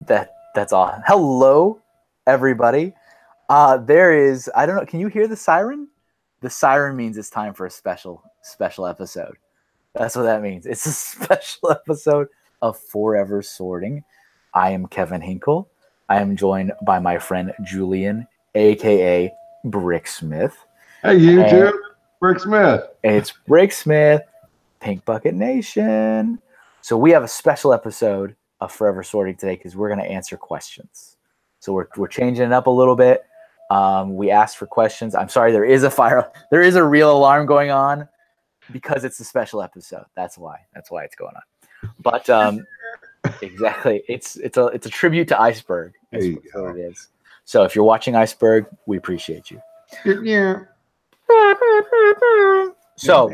That's all. Hello, everybody. There is, I don't know, can you hear the siren? The siren means it's time for a special episode. That's what that means. It's a special episode of Forever Sorting. I am Kevin Hinkle. I am joined by my friend Julian, aka Brick Smith. Hey, YouTube, Brick Smith. It's Brick Smith, Pink Bucket Nation. So we have a special episode of Forever Sorting today because we're going to answer questions. So we're changing it up a little bit. We asked for questions. I'm sorry, there is a real alarm going on because it's a special episode. That's why it's going on. But exactly, it's a tribute to Iceberg. That's what it is. So if you're watching Iceberg, we appreciate you. Yeah. So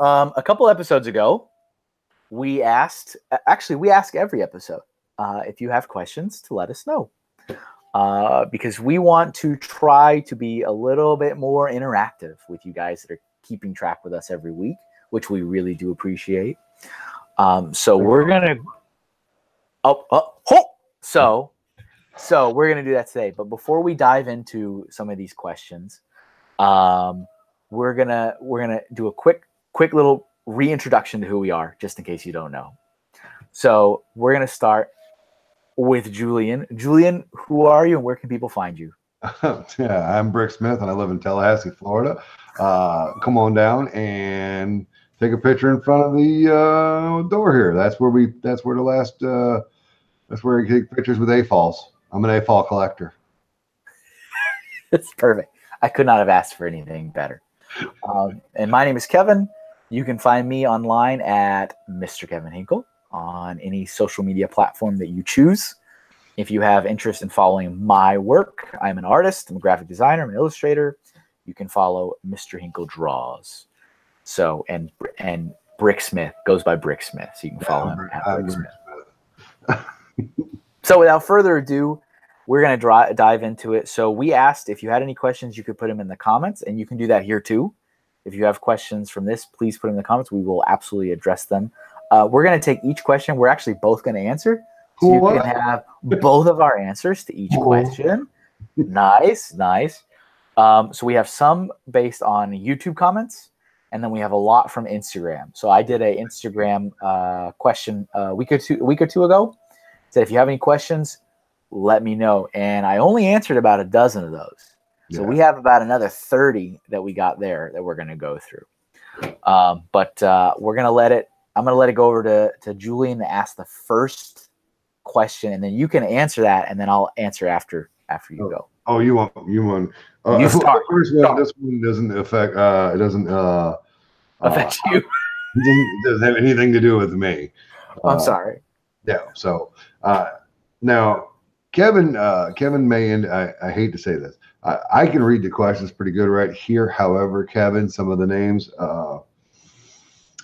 a couple episodes ago, we ask every episode if you have questions to let us know, because we want to try to be a little bit more interactive with you guys that are keeping track with us every week, which we really do appreciate. So we're gonna so we're gonna do that today. But before we dive into some of these questions, we're gonna do a quick little reintroduction to who we are, just in case you don't know. So we're going to start with Julian. Julian, who are you and where can people find you? Yeah, I'm Brick Smith and I live in Tallahassee, Florida. Come on down and take a picture in front of the door here. That's where we take pictures with AFOLs. I'm an AFOL collector. That's perfect. I could not have asked for anything better. And my name is Kevin. You can find me online at Mr. Kevin Hinkle on any social media platform that you choose. If you have interest in following my work, I'm an artist, I'm a graphic designer, I'm an illustrator. You can follow Mr. Hinkle Draws. So, and Brick Smith goes by Brick Smith. So you can follow him at Brick Smith. So without further ado, we're going to dive into it. So we asked if you had any questions, you could put them in the comments, and you can do that here too. If you have questions from this, please put them in the comments. We will absolutely address them. We're going to take each question. We're actually both going to answer. So you can have both of our answers to each question. Nice. So we have some based on YouTube comments, and then we have a lot from Instagram. So I did an Instagram question a week or two ago. Said, if you have any questions, let me know. And I only answered about a dozen of those. So we have about another 30 that we got there that we're going to go through. But we're going to let it go over to Julian to ask the first question, and then you can answer that, and then I'll answer after you go. Oh, you want you start. First one, this one doesn't affect affect you. It doesn't have anything to do with me. I'm sorry. Yeah. So now Kevin may, and I hate to say this, I can read the questions pretty good right here. However, Kevin, some of the names,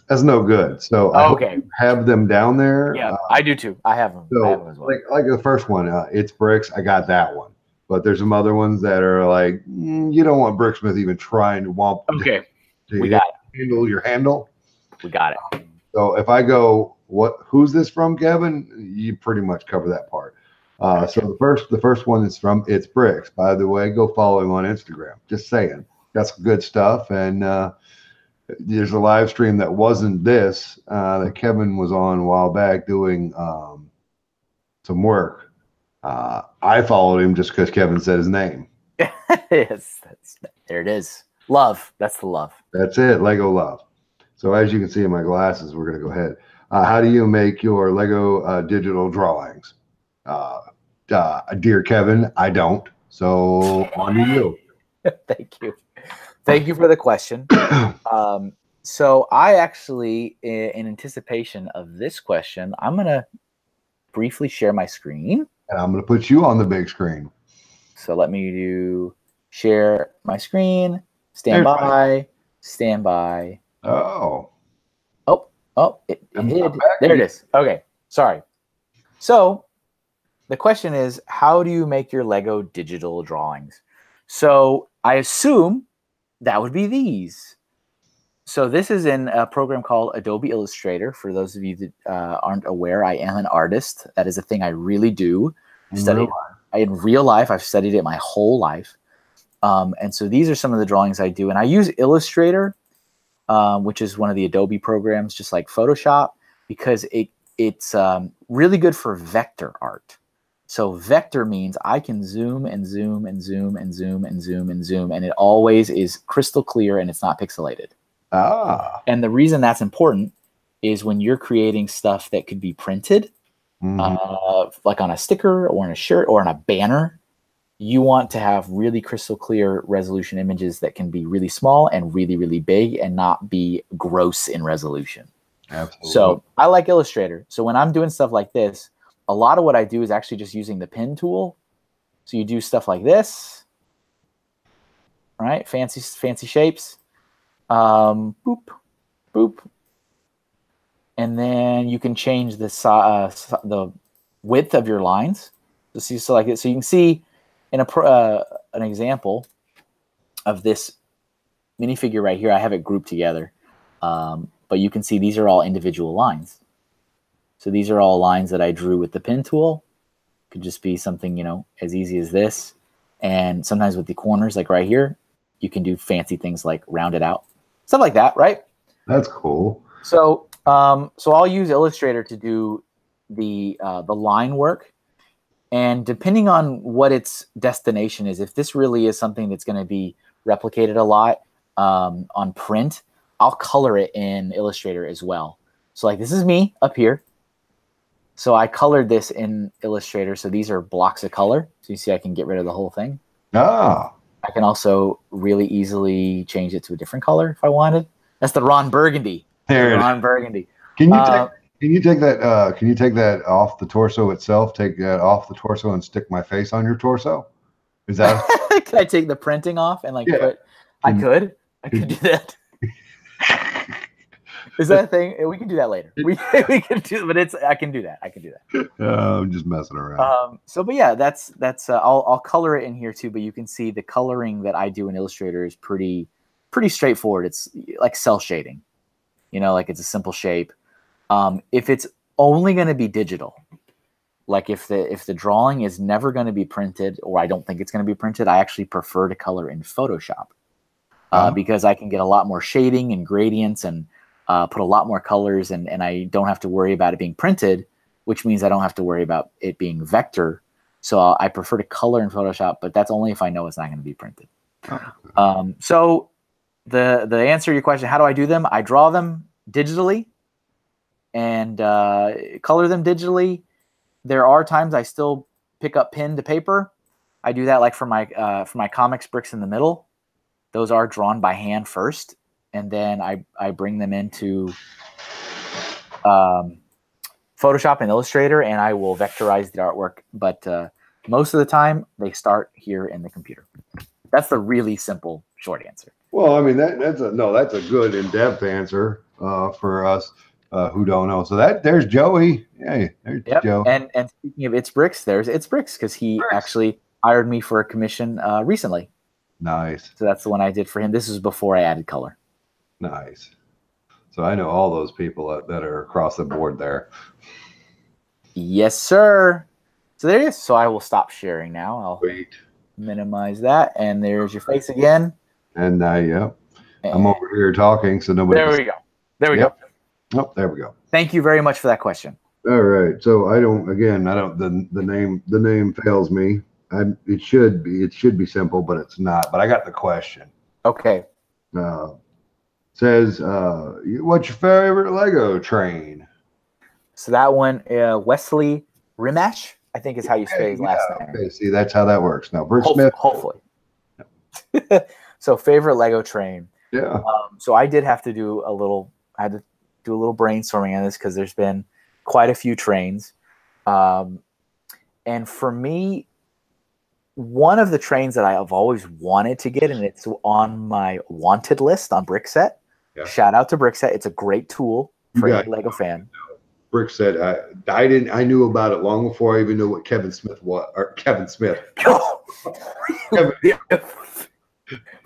that's no good. So I have them down there. Yeah, I do too. I have them. So I have them as well. like the first one, it's Bricks. I got that one. But there's some other ones that are like, you don't want Brick Smith even trying to womp. Okay, we got it. Handle your handle. We got it. So if I go, who's this from, Kevin? You pretty much cover that part. So the first one is from It's Bricks. By the way, go follow him on Instagram. Just saying, got some good stuff. And there's a live stream that wasn't this that Kevin was on a while back doing some work. I followed him just because Kevin said his name. Yes, there it is. Love. That's the love. That's it. Lego love. So as you can see in my glasses, we're going to go ahead. How do you make your Lego digital drawings? Dear Kevin, I don't. So on to you. Thank you for the question. So I actually, in anticipation of this question, I'm going to briefly share my screen. And I'm going to put you on the big screen. So let me share my screen. Stand by. Oh, it hid. There it is. Okay, sorry. So the question is, how do you make your Lego digital drawings? So I assume that would be these. So this is in a program called Adobe Illustrator. For those of you that aren't aware, I am an artist. That is a thing I really do. In real life, I've studied it my whole life. And so these are some of the drawings I do. And I use Illustrator, which is one of the Adobe programs, just like Photoshop, because it's really good for vector art. So vector means I can zoom and zoom and zoom and zoom and zoom and zoom, and it always is crystal clear and it's not pixelated. Ah. And the reason that's important is when you're creating stuff that could be printed, like on a sticker or in a shirt or in a banner, you want to have really crystal clear resolution images that can be really small and really, really big and not be gross in resolution. Absolutely. So I like Illustrator. So when I'm doing stuff like this, a lot of what I do is actually just using the pen tool. So you do stuff like this, right? Fancy shapes. Boop, boop. And then you can change the width of your lines. So like it. So you can see in an example of this minifigure right here. I have it grouped together, but you can see these are all individual lines. So these are all lines that I drew with the pen tool. Could just be something, you know, as easy as this. And sometimes with the corners, like right here, you can do fancy things like round it out, stuff like that, right? That's cool. So, so I'll use Illustrator to do the line work, and depending on what its destination is, if this really is something that's going to be replicated a lot on print, I'll color it in Illustrator as well. So, like this is me up here. So I colored this in Illustrator. So these are blocks of color. So you see I can get rid of the whole thing. Ah. I can also really easily change it to a different color if I wanted. That's the Ron Burgundy. Ron Burgundy. Can you take that off the torso itself? Take that off the torso and stick my face on your torso? Is that? Can I take the printing off and like put? I could do that. Is that a thing? We can do that later. We can do, but I can do that. I can do that. I'm just messing around. But yeah, that's I'll color it in here too. But you can see the coloring that I do in Illustrator is pretty straightforward. It's like cell shading, you know, like it's a simple shape. If it's only going to be digital, like if the drawing is never going to be printed, or I don't think it's going to be printed, I actually prefer to color in Photoshop because I can get a lot more shading and gradients and put a lot more colors, and I don't have to worry about it being printed, which means I don't have to worry about it being vector. So I prefer to color in Photoshop, but that's only if I know it's not going to be printed. So the answer to your question, how do I do them? I draw them digitally and color them digitally. There are times I still pick up pen to paper. I do that like for my comics bricks in the middle. Those are drawn by hand first, and then I bring them into Photoshop and Illustrator, and I will vectorize the artwork. But most of the time, they start here in the computer. That's the really simple short answer. Well, I mean that's a good in-depth answer for us who don't know. So there's Joey. Hey, there's Joe. And speaking of It's Bricks, there's It's Bricks because he actually hired me for a commission recently. Nice. So that's the one I did for him. This is before I added color. Nice. So I know all those people that are across the board there. Yes, sir. So there it is. So I will stop sharing now. I'll minimize that. And there's your face again. And yep. I'm over here talking, so nobody. There we go. There we go. Oh, there we go. Thank you very much for that question. All right. So the name fails me. It should be simple, but it's not. But I got the question. Okay. Says, what's your favorite Lego train? So that one, Wesley Rimash, I think is how you say his last name. Okay, see, that's how that works. Now, Bruce Smith. Hopefully. So favorite Lego train. Yeah. So I did have to do a little brainstorming on this because there's been quite a few trains. And for me, one of the trains that I have always wanted to get, and it's on my wanted list on Brickset. Yeah. Shout out to Brickset. It's a great tool for any Lego fan. Brickset, I knew about it long before I even knew what Kevin Smith was. Or Kevin Smith.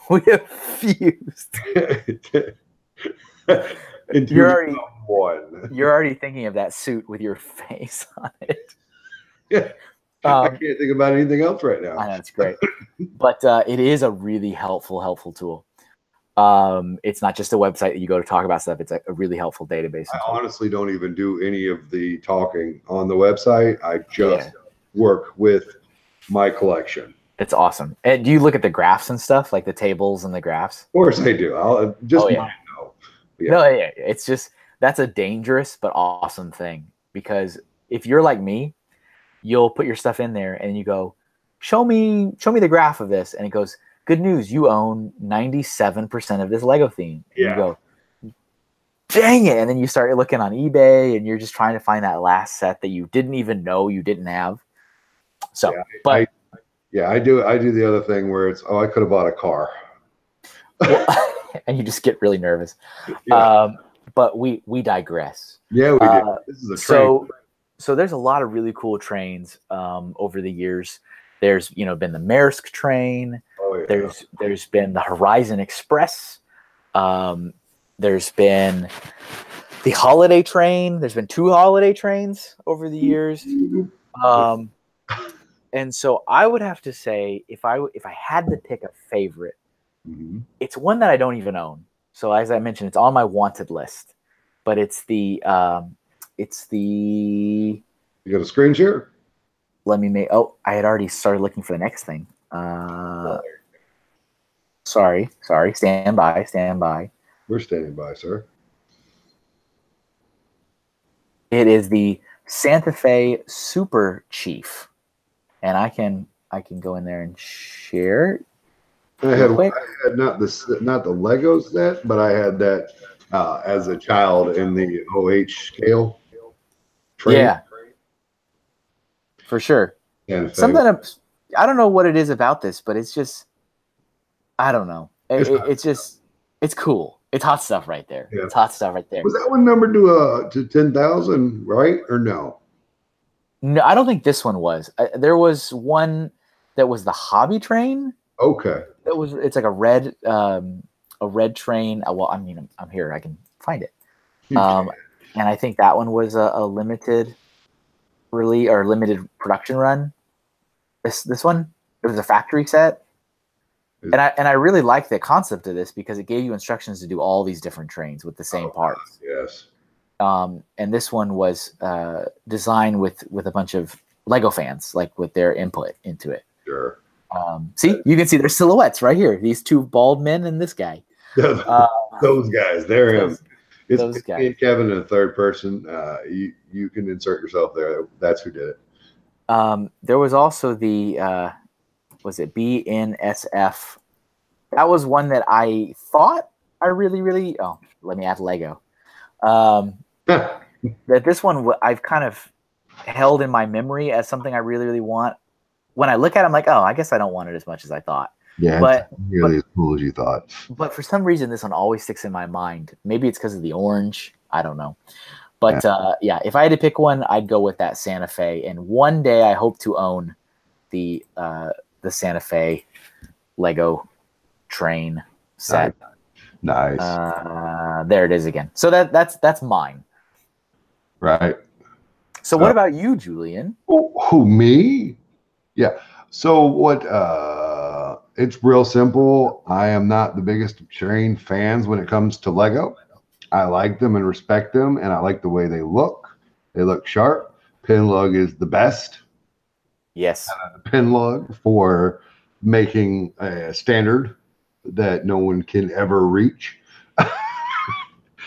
We have fused. And You're you already become one. you're already thinking of that suit with your face on it. Yeah. I can't think about anything else right now. I know, it's great. But it is a really helpful tool. It's not just a website that you go to talk about stuff. It's a really helpful database. I honestly don't even do any of the talking on the website. I just work with my collection. It's awesome. And do you look at the graphs and stuff, like the tables and the graphs? Of course I do. I'll just mine, though. Yeah. No, it's just that's a dangerous but awesome thing, because if you're like me, you'll put your stuff in there and you go, show me the graph of this, and it goes, good news, you own 97% of this Lego theme. And you go, dang it. And then you start looking on eBay and you're just trying to find that last set that you didn't even know you didn't have. So, I do the other thing where it's, I could have bought a car. Well, and you just get really nervous. But we digress. Yeah, we do. This is a train. So there's a lot of really cool trains over the years. There's been the Maersk train. Oh, yeah. There's been the Horizon Express. There's been the Holiday Train. There's been 2 Holiday Trains over the years. And so I would have to say, if I had to pick a favorite, it's one that I don't even own. So as I mentioned, it's on my wanted list. But it's the You got a screen share? Let me make. Oh, I had already started looking for the next thing. Sorry. Stand by. We're standing by, sir. It is the Santa Fe Super Chief, and I can go in there and share. I had not the Lego set, but I had that as a child in the OH scale. Train. Yeah, for sure. Something I don't know what it is about this, but it's just, I don't know. It's cool. It's hot stuff right there. Yeah. It's hot stuff right there. Was that one numbered to 10,000, right, or no? No, I don't think this one was. There was one that was the Hobby train. Okay. It's like a red train. Well, I mean, I'm here. I can find it. And I think that one was a limited release or limited production run. This one, it was a factory set. And I really like the concept of this because it gave you instructions to do all these different trains with the same parts. Yes. And this one was designed with a bunch of Lego fans, like with their input into it. Sure. See, you can see their silhouettes right here. These 2 bald men and this guy. Those guys. They're him. It's me and Kevin in a third person. You can insert yourself there. That's who did it. There was also the was it BNSF? That was one that I thought I really. Oh, let me add Lego. That this one I've kind of held in my memory as something I really want. When I look at it, I'm like, oh, I guess I don't want it as much as I thought. Yeah, but really as cool as you thought. But for some reason, this one always sticks in my mind. Maybe it's because of the orange. I don't know. But yeah, if I had to pick one, I'd go with that Santa Fe. And one day, I hope to own the Santa Fe Lego train set. Nice. There it is again. So that's mine. Right. So what about you, Julian? Who, me? Yeah. So what? It's real simple. I am not the biggest train fans when it comes to Lego. I like them and respect them, and I like the way they look. They look sharp. Pin lug is the best. Yes. Pin lug for making a standard that no one can ever reach.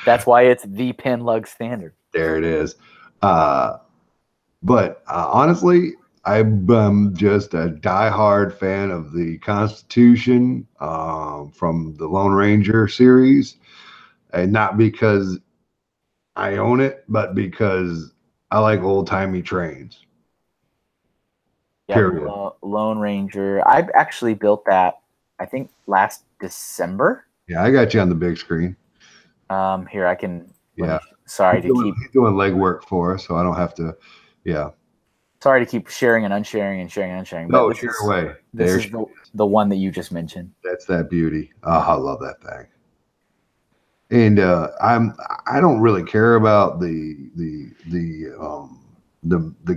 That's why it's the pin lug standard. There it is. But honestly, I'm just a diehard fan of the Constitution from the Lone Ranger series. And not because I own it, but because I like old-timey trains. Yeah, period. Lone Ranger. I've actually built that, I think, last December. Yeah, I got you on the big screen. Here, I can... Yeah. Sorry he's doing legwork for us, so I don't have to... Yeah. Sorry to keep sharing and unsharing and sharing and unsharing. No, share away. This is the one that you just mentioned. That's that beauty. Oh, I love that thing. And I don't really care about the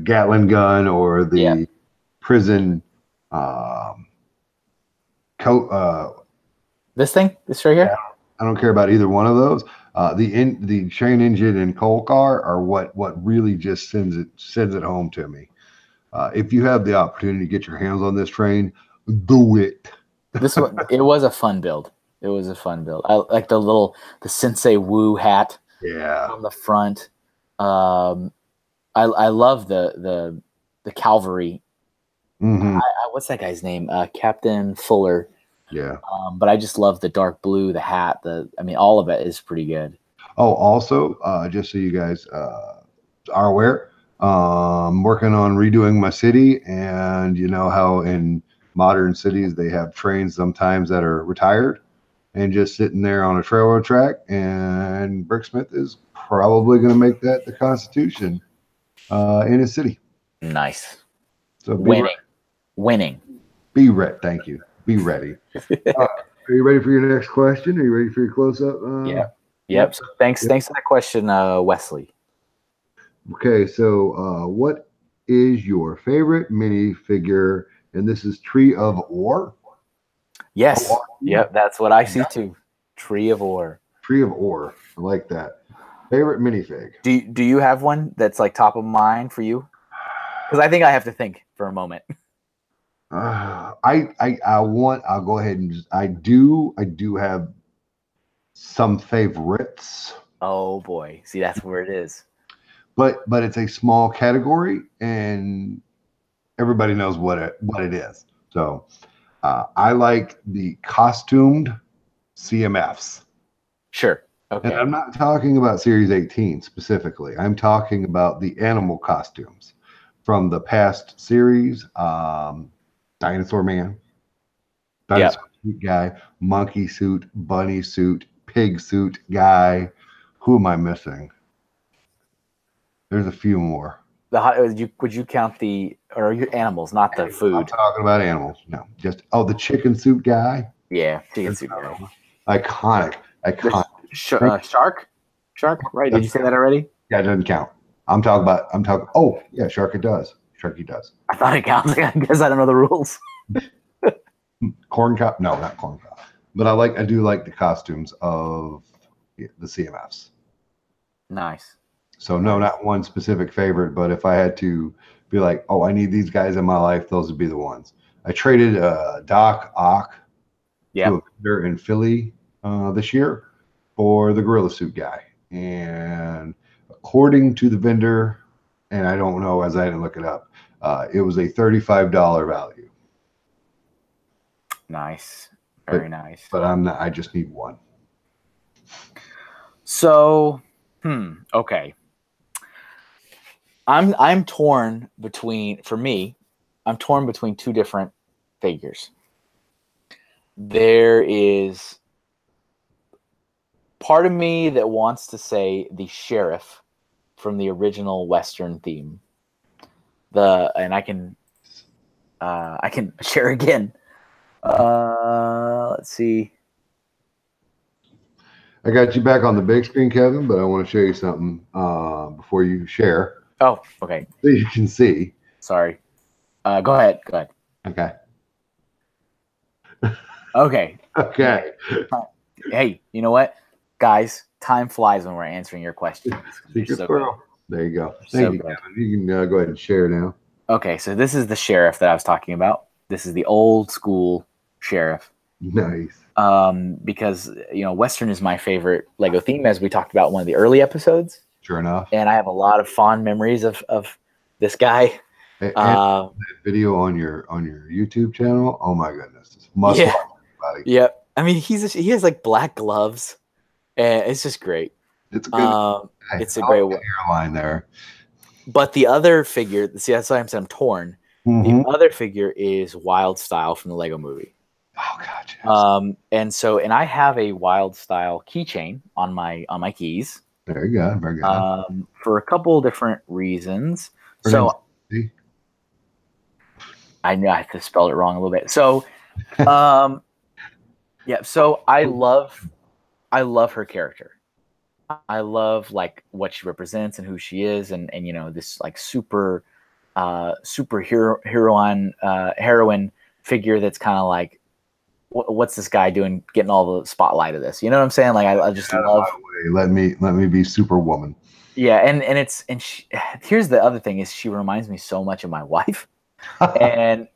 Gatling gun or Yeah. the prison um, coat. This thing, this right Yeah, here. I don't care about either one of those. The train engine and coal car are what really just sends it home to me. If you have the opportunity to get your hands on this train, do it. This one, it was a fun build. It was a fun build. I like the Sensei Wu hat Yeah. on the front. Um, I love the cavalry. Hmm. What's that guy's name? Captain Fuller. Yeah. But I just love the dark blue, the hat. I mean, all of it is pretty good. Oh, also, just so you guys are aware, working on redoing my city, and you know how in modern cities they have trains sometimes that are retired and just sitting there on a railroad track, and Bricksmith is probably going to make that the Constitution in his city. Nice. So Winning. Winning. be ready. Thank you. Be ready. Are you ready for your next question? Are you ready for your close up? Yeah. Yeah. Yep. So thanks. Yep. Thanks for that question, Wesley. Okay, so what is your favorite minifigure? And this is Tree of Ore. Yes. Yep. That's what I see Yeah. too. Tree of Ore. Tree of Ore. I like that. Favorite minifig. Do you have one that's like top of mind for you? Because I think I have to think for a moment. I'll go ahead and I do have some favorites, Oh boy. See, that's where it is. but it's a small category and everybody knows what it is. So I like the costumed CMFs. Sure. And Okay. I'm not talking about Series 18 specifically. I'm talking about the animal costumes from the past series. Dinosaur Man, Yep. Dinosaur Suit Guy, Monkey Suit, Bunny Suit, Pig Suit Guy. Who am I missing? There's a few more. Would you count or your animals, not the I'm food? talking about animals. No, just the Chicken Suit Guy. Yeah, chicken soup guy. Iconic, iconic. Shark, right? Did you say that already? Yeah, it doesn't count. I'm talking. Oh, yeah, Shark. It does. Sharky does. I thought it counts. I guess I don't know the rules. Corn cob? No, not corn cob. But I do like the costumes of the CMFs. Nice. So no, not one specific favorite, but if I had to be like, oh, I need these guys in my life, those would be the ones. I traded Doc Ock to a vendor in Philly this year for the Gorilla Suit guy, and according to the vendor, and I don't know as I didn't look it up, it was a $35 value. Nice. Very nice. But I'm not. I just need one. So, okay. I'm torn between two different figures. There is part of me that wants to say the sheriff from the original Western theme. And I can share again. Let's see. I got you back on the big screen, Kevin, but I want to show you something before you share. Oh, okay. So you can see. Sorry. Go ahead. Okay. Okay. Okay. Hey, you know what? Guys, time flies when we're answering your questions. Secret So squirrel. There you go. So Thank you, good. Kevin. You can go ahead and share now. Okay, so this is the sheriff that I was talking about. This is the old school sheriff. Nice. Because Western is my favorite Lego theme, as we talked about in one of the early episodes. Sure enough. And I have a lot of fond memories of this guy. And that video on your YouTube channel. Oh my goodness, it's must watch, everybody. Yeah. I mean, he has like black gloves, and it's just great. It's a good. It's a great hairline there. But the other figure, see, that's why I'm torn. Mm-hmm. The other figure is Wild Style from the Lego Movie. Oh God. Yes. And I have a Wild Style keychain on my keys. Very good. Very good. For a couple different reasons. So I knew I had to spell it wrong a little bit. So, yeah. So I love I love her character. I love like what she represents and who she is, and you know, this like superhero heroine figure that's kind of like, what's this guy doing getting all the spotlight of this? You know what I'm saying? Like I just love. Let me be Superwoman. Yeah, and she, here's the other thing is she reminds me so much of my wife, and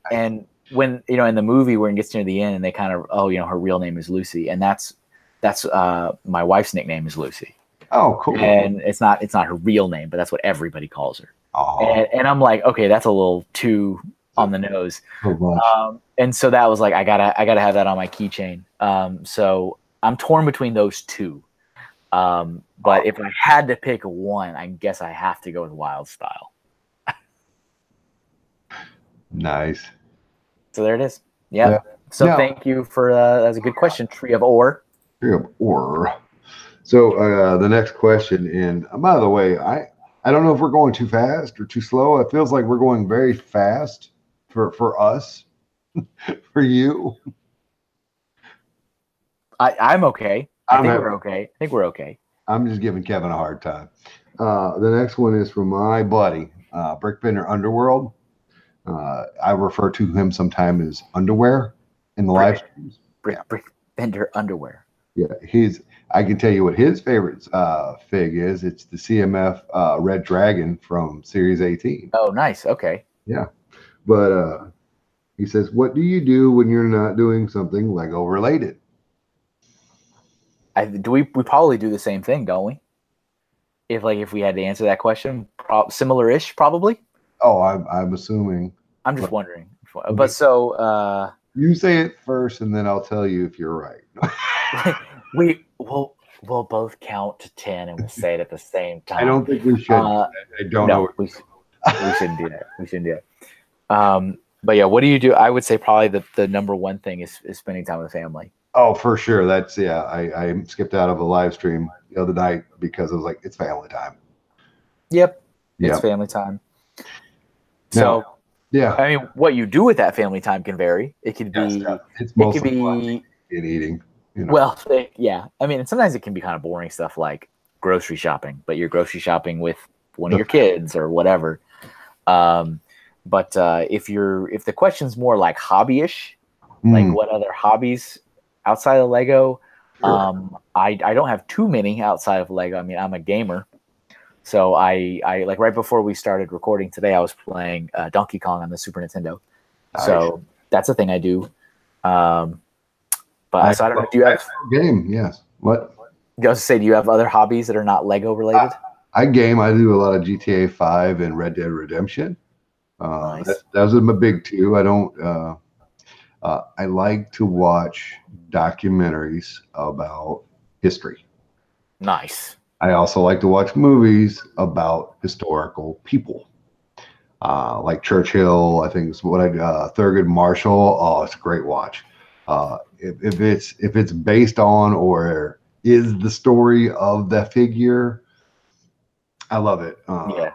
when you know in the movie when it gets near the end and they kind of her real name is Lucy, and that's my wife's nickname is Lucy. Oh, cool. And it's not her real name, but that's what everybody calls her. Oh. And I'm like, okay, that's a little too on the nose. And so that was like, I gotta have that on my keychain. So I'm torn between those two. But if I had to pick one, I guess I have to go with Wild Style. Nice. So there it is. Yep. Yeah. So thank you for that's a good question. Tree of Ore. Tree of Ore. So the next question, and by the way, I don't know if we're going too fast or too slow. It feels like we're going very fast for us, for you. I'm okay. I think we're okay. I'm just giving Kevin a hard time. The next one is from my buddy, Brickbender Underworld. I refer to him sometimes as Underwear in the live streams. Brickbender Underwear. Yeah, I can tell you what his favorite fig is. It's the CMF Red Dragon from Series 18. Oh, nice. Okay. Yeah. But he says, what do you do when you're not doing something Lego related? We probably do the same thing, don't we? If we had to answer that question, similar-ish, probably. Oh, I'm assuming. I'm just wondering. But so you say it first, and then I'll tell you if you're right. We'll both count to 10 and we'll say it at the same time. I don't think we should. I don't know. We shouldn't do that. We shouldn't do that. But yeah, what do you do? I would say probably the number one thing is spending time with family. Oh, for sure. That's I skipped out of a live stream the other night because I was like, it's family time. Yep. It's family time. So yeah, I mean, what you do with that family time can vary. It could be. It's mostly in eating. You know. Well, yeah. I mean, sometimes it can be kind of boring stuff like grocery shopping, but you're grocery shopping with one of your kids or whatever. But if the question's more like hobby-ish, like what other hobbies outside of Lego, I don't have too many outside of Lego. I mean, I'm a gamer. So I like right before we started recording today, I was playing Donkey Kong on the Super Nintendo. Nice. So that's a thing I do. But I don't know. Do you have game? Yes. What? I was going to say, do you have other hobbies that are not Lego related? I game. I do a lot of GTA 5 and Red Dead Redemption. Nice. Those are my big two. I don't. I like to watch documentaries about history. Nice. I also like to watch movies about historical people, like Churchill. I think is what I Thurgood Marshall. Oh, it's a great watch. If it's based on or is the story of that figure, I love it. And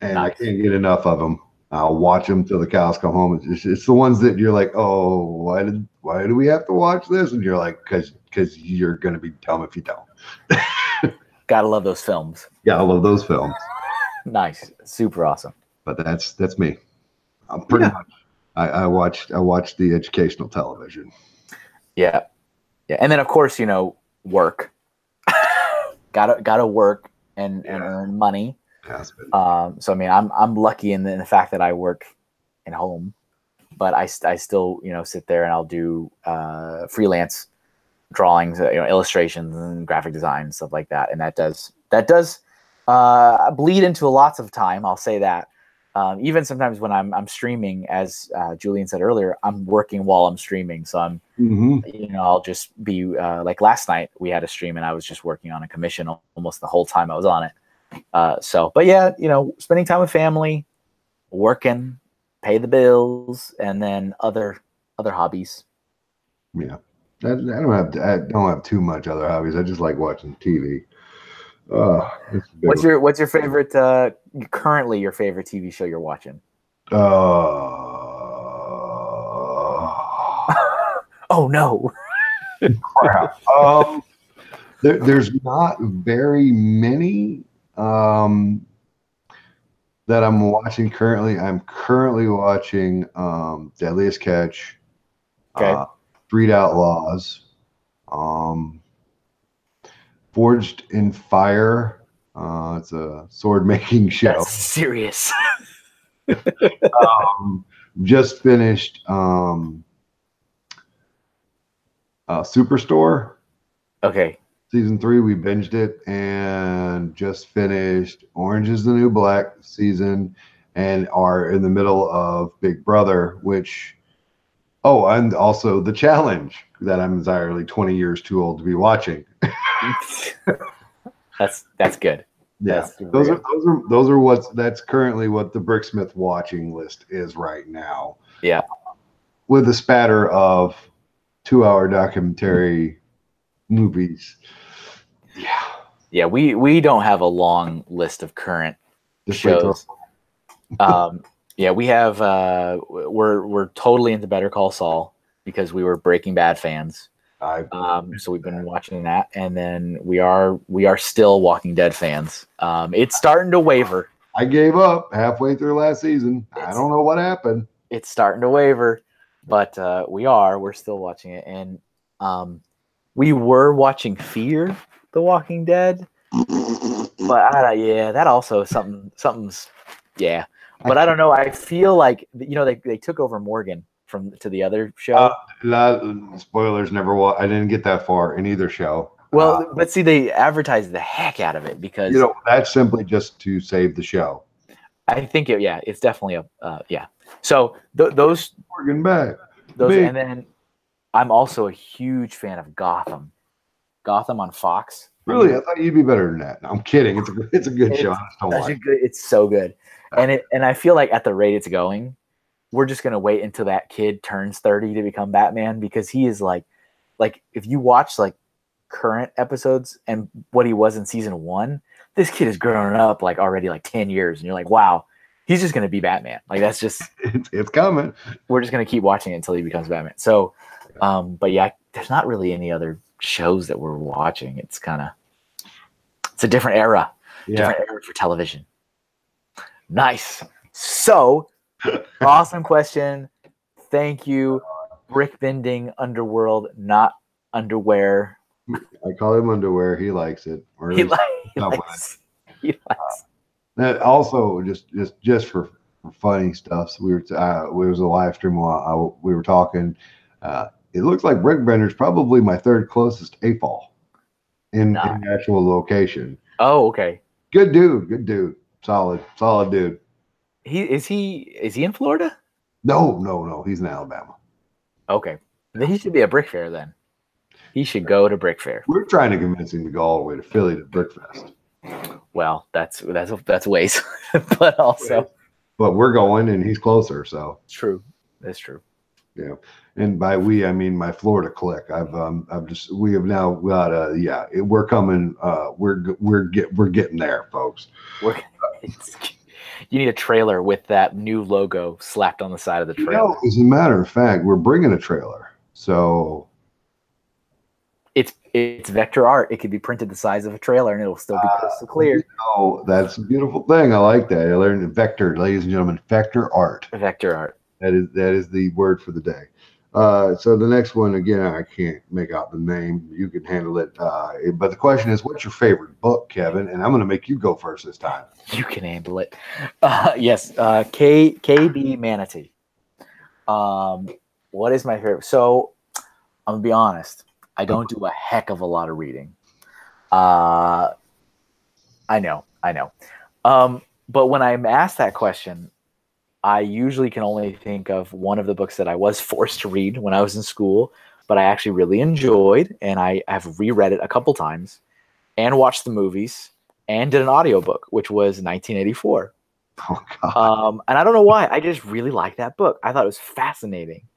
nice. I can't get enough of them. I'll watch them till the cows come home. It's the ones that you're like, oh, why do we have to watch this? And you're like, because you're gonna be dumb if you don't. Gotta love those films. Yeah, I love those films. Nice, super awesome. But that's me. I'm pretty much. I watched the educational television. Yeah, and then of course work. gotta work and earn money. So I mean, I'm lucky in the fact that I work at home, but I still sit there and I'll do freelance drawings, illustrations and graphic design and stuff like that, and that does bleed into lots of time. I'll say that. Even sometimes when I'm streaming, as Julian said earlier, I'm working while I'm streaming. So I'm, I'll just be like last night we had a stream and I was just working on a commission almost the whole time I was on it. But yeah, spending time with family, working, pay the bills, and then other hobbies. Yeah, I don't have too much other hobbies. I just like watching TV. What's your favorite? Currently, your favorite TV show you're watching? Oh no! Crap. There's not very many that I'm watching currently. I'm currently watching Deadliest Catch, Okay. Street Outlaws, Forged in Fire. It's a sword making show. That's serious. Just finished Superstore. Okay. Season 3, we binged it, and just finished Orange is the New Black season, and are in the middle of Big Brother, which, oh, and also The Challenge that I'm entirely 20 years too old to be watching. That's good. Yeah, That's super good. those are that's currently what the Bricksmith watching list is right now, Yeah. with a spatter of 2-hour documentary movies. Yeah. Yeah, we don't have a long list of current Just wait till shows. Yeah, we have we're totally into Better Call Saul because we were Breaking Bad fans. So we've been watching that, and then we are still Walking Dead fans. It's starting to waver. I gave up halfway through last season. I don't know what happened. It's starting to waver, but we're still watching it, and we were watching Fear the Walking Dead, but that also something's yeah. But I don't know. I feel like they took over Morgan to the other show. Spoilers. I didn't get that far in either show. Well, but see, they advertised the heck out of it because that's simply just to save the show. I think it's definitely yeah. So those Morgan back. And then I'm also a huge fan of Gotham. Gotham on Fox. Really, I thought you'd be better than that. No, I'm kidding. It's a good show. It's so good, and I feel like at the rate it's going, we're just gonna wait until that kid turns 30 to become Batman, because he is like if you watch like current episodes and what he was in season 1, this kid is growing up like already like 10 years, and you're like, wow, he's just gonna be Batman. Like that's just it's coming. We're just gonna keep watching it until he becomes Batman. So, but yeah, there's not really any other shows that we're watching. It's a different era. Different era for television. Nice. So awesome question. Thank you. Brick bending underworld, not underwear. I call him underwear. He likes it. Or he likes. That also just for funny stuff. So it was a live stream while we were talking. It looks like Brickbender's probably my third closest AFOL in actual location. Oh, okay. Good dude. Solid dude. Is he in Florida? No. He's in Alabama. Okay. Then he should be at Brick Fair then. He should go to Brick Fair. We're trying to convince him to go all the way to Philly to Brickfest. Well, that's ways, but also. But we're going, and he's closer, so. True. That's true. Yeah, and by we I mean my Florida clique. We have now got we're coming. We're getting there, folks. You need a trailer with that new logo slapped on the side of the trailer. As a matter of fact, we're bringing a trailer. So it's vector art. It could be printed the size of a trailer, and it'll still be crystal clear. Oh, that's a beautiful thing. I like that. I learned vector, ladies and gentlemen. Vector art. Vector art. That is the word for the day. So the next one, again, I can't make out the name. You can handle it. But the question is, what's your favorite book, Kevin? And I'm going to make you go first this time. You can handle it. Yes. KB Manatee. What is my favorite? So I'm going to be honest. I don't do a heck of a lot of reading. I know. But when I'm asked that question, I usually can only think of one of the books that I was forced to read when I was in school, but I actually really enjoyed, and I have reread it a couple times and watched the movies and did an audiobook, which was 1984. Oh, God. And I don't know why. I just really liked that book. I thought it was fascinating.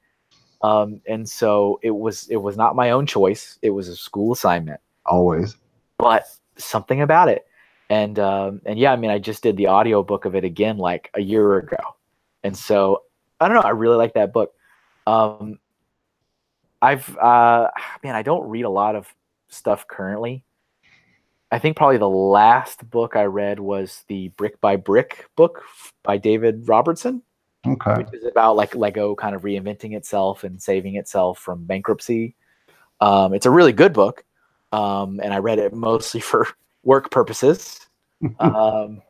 And so it was not my own choice. It was a school assignment. Always. But something about it. And yeah, I mean, I just did the audiobook of it again like a year ago. And so I don't know. I really like that book. I don't read a lot of stuff currently. I think probably the last book I read was the Brick by Brick book by David Robertson, Okay. which is about like Lego kind of reinventing itself and saving itself from bankruptcy. It's a really good book, and I read it mostly for work purposes. Um,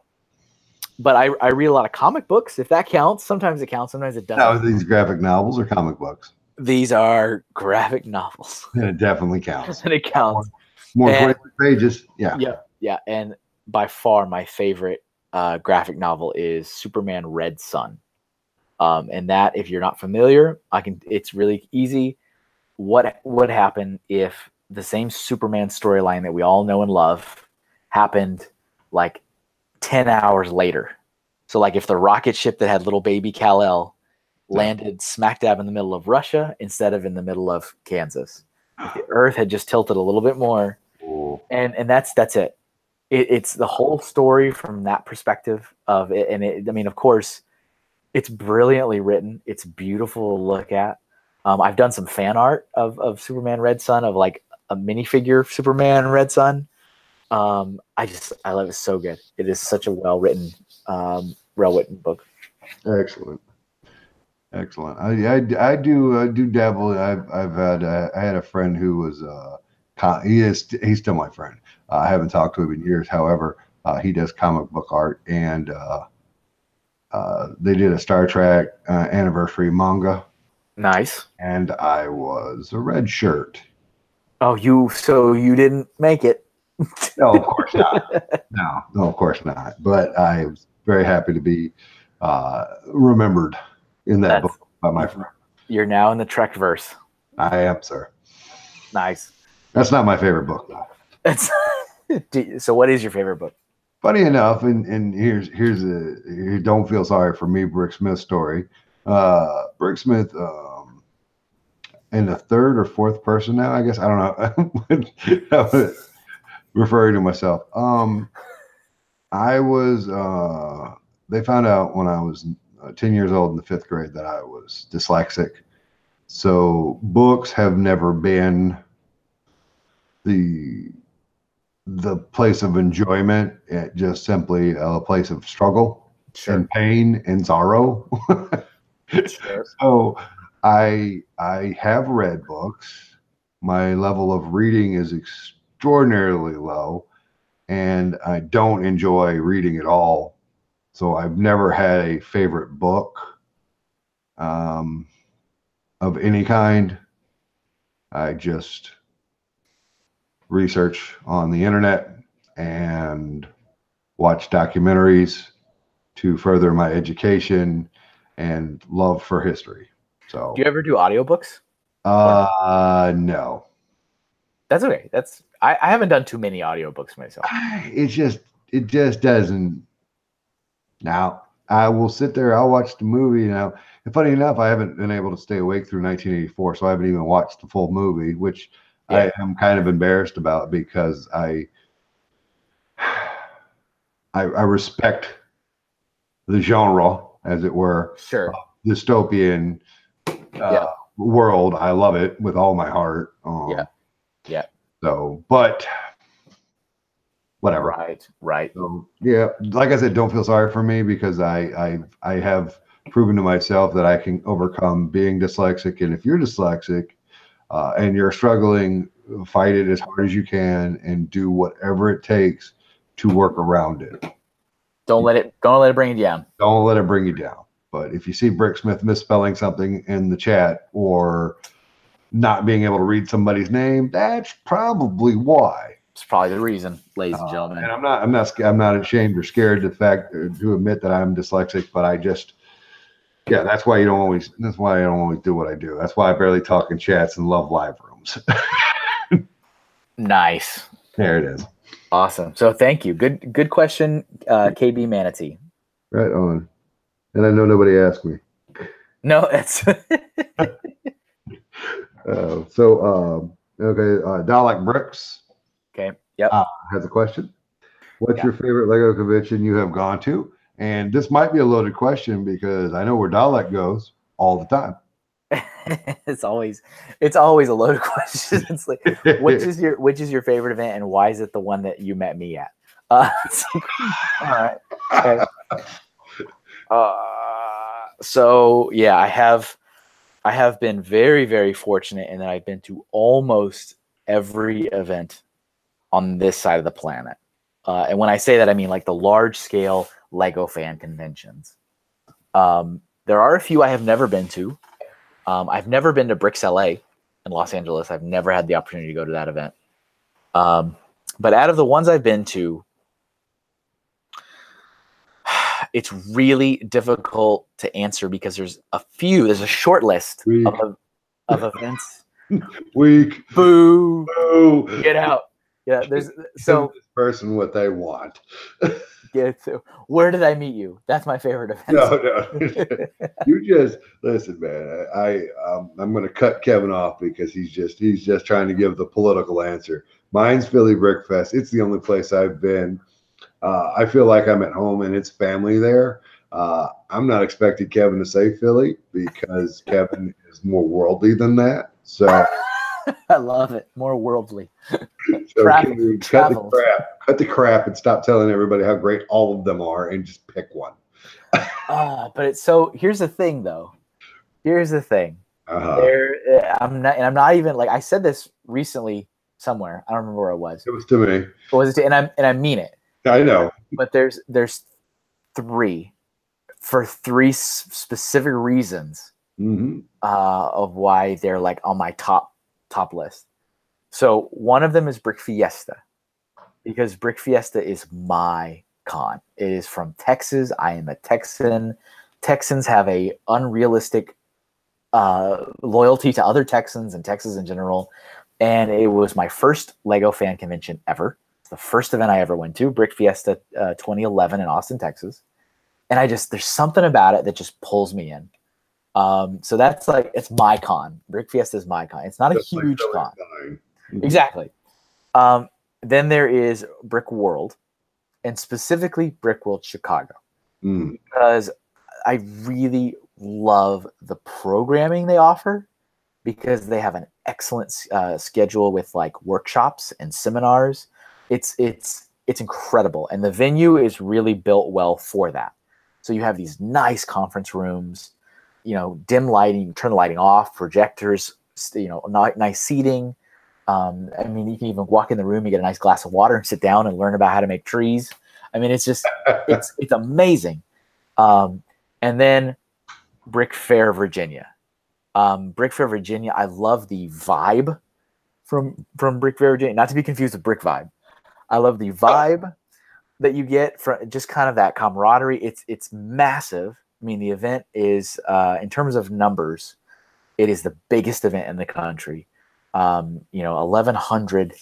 but I read a lot of comic books, if that counts. Sometimes it counts, sometimes it doesn't. Now, these graphic novels or comic books? These are graphic novels. And it definitely counts. And it counts. More than 23 pages. Yeah. Yeah. And by far my favorite graphic novel is Superman Red Sun. And that, if you're not familiar, it's really easy. What would happen if the same Superman storyline that we all know and love happened like 10 hours later? So like if the rocket ship that had little baby Kal-El landed smack dab in the middle of Russia instead of in the middle of Kansas. If the Earth had just tilted a little bit more. And that's it. It's the whole story from that perspective of it. And I mean, of course, it's brilliantly written. It's beautiful to look at. I've done some fan art of Superman Red Sun, of like a minifigure Superman Red Sun. I love it. So good. It is such a well-written book. Excellent. I do dabble. I had a friend who was he's still my friend. I haven't talked to him in years. However, he does comic book art, and they did a Star Trek anniversary manga. Nice. And I was a red shirt. Oh, so you didn't make it? No, of course not. No, of course not. But I was very happy to be remembered in that book by my friend. You're now in the Trek verse. I am, sir. Nice. That's not my favorite book, though. So what is your favorite book? Funny enough, and here's don't feel sorry for me, Brick Smith story. Brick Smith, in the third or fourth person now, I guess, I don't know. Referring to myself. I was they found out when I was 10 years old in the 5th grade that I was dyslexic. So books have never been the place of enjoyment, just simply a place of struggle and pain and sorrow. Sure. So I have read books. My level of reading is extraordinarily low, and I don't enjoy reading at all. So I've never had a favorite book of any kind. I just research on the internet and watch documentaries to further my education and love for history. So, do you ever do audiobooks? No. That's okay. I haven't done too many audiobooks myself. It just doesn't. Now, I will sit there, I'll watch the movie now. And funny enough, I haven't been able to stay awake through 1984, so I haven't even watched the full movie, which I am kind of embarrassed about, because I respect the genre, as it were. Sure. Dystopian world. I love it with all my heart. Yeah. So, but whatever. Right. So, yeah, like I said, don't feel sorry for me, because I have proven to myself that I can overcome being dyslexic. And if you're dyslexic and you're struggling, fight it as hard as you can and do whatever it takes to work around it. Don't let it bring you down. Don't let it bring you down. But if you see Brick Smith misspelling something in the chat or not being able to read somebody's name, that's probably why. It's probably the reason, ladies and gentlemen. And I'm not ashamed or scared to admit that I'm dyslexic, but I just, that's why I don't always do what I do. That's why I barely talk in chats and love live rooms. Nice. There it is. Awesome. So thank you. Good question, KB Manatee. Right on. And I know nobody asked me. No, it's Dalek Bricks. Okay. Yep. Has a question. What's your favorite Lego convention you have gone to? And this might be a loaded question, because I know where Dalek goes all the time. it's always a loaded question. It's like, which is your favorite event, and why is it the one that you met me at? All right. Okay. So yeah, I have been very, very fortunate in that I've been to almost every event on this side of the planet. And when I say that, I mean like the large scale Lego fan conventions. There are a few I have never been to. I've never been to Bricks LA in Los Angeles. I've never had the opportunity to go to that event. But out of the ones I've been to, it's really difficult to answer because there's a short list of events. Weak. Boo. Boo. Get out. Yeah, there's so this person what they want. Get to where did I meet you? That's my favorite event. No. You just listen, man. I'm going to cut Kevin off because he's just trying to give the political answer. Mine's Philly Brick Fest. It's the only place I've been. I feel like I'm at home and it's family there. I'm not expecting Kevin to say Philly because Kevin is more worldly than that. So I love it. More worldly. So cut the crap and stop telling everybody how great all of them are and just pick one. But it's so here's the thing though. Here's the thing. I'm not even like I said this recently somewhere. I don't remember where it was. It was to me. And I mean it. I know. But there's three specific reasons of why they're like on my top list. So one of them is Brick Fiesta, because Brick Fiesta is my con. It is from Texas. I am a Texan. Texans have a unrealistic loyalty to other Texans and Texas in general. And it was my first Lego fan convention ever. It's the first event I ever went to, Brick Fiesta 2011 in Austin, Texas. And there's something about it that just pulls me in. So that's like, it's my con. Brick Fiesta is my con. It's not a huge con. Exactly. Then there is Brick World, and specifically Brick World Chicago, because I really love the programming they offer, because they have an excellent schedule with like workshops and seminars. It's incredible, and the venue is really built well for that. So you have these nice conference rooms, dim lighting, turn the lighting off, projectors, nice seating. I mean, you can even walk in the room, you get a nice glass of water and sit down and learn about how to make trees. I mean, it's just, it's amazing. And then Brick Fair, Virginia. Brick Fair, Virginia, I love the vibe from Brick Fair, Virginia. Not to be confused with Brick Vibe. I love the vibe that you get from just kind of that camaraderie. It's massive. I mean, the event is, in terms of numbers, it is the biggest event in the country. 1,100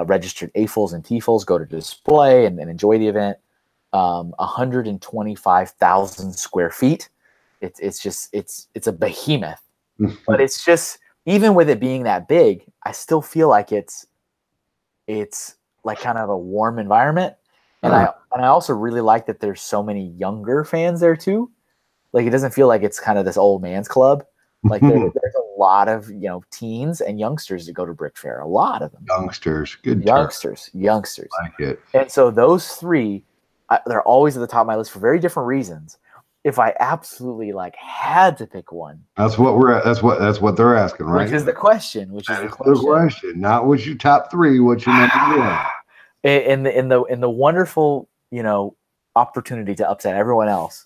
registered AFOLs and TFOLs go to display and enjoy the event. 125,000 square feet. It's a behemoth, but it's just, even with it being that big, I still feel like it's like kind of a warm environment. And I also really like that there's so many younger fans there too. Like, it doesn't feel like it's kind of this old man's club. Like there's a lot of teens and youngsters that go to Brick Fair. A lot of them. Youngsters, good. Youngsters. Like it. And so those three, they're always at the top of my list for very different reasons. If I absolutely had to pick one, that's what they're asking, right? Which is the question. The question. Not what's your top three. What's your number one? In the wonderful opportunity to upset everyone else,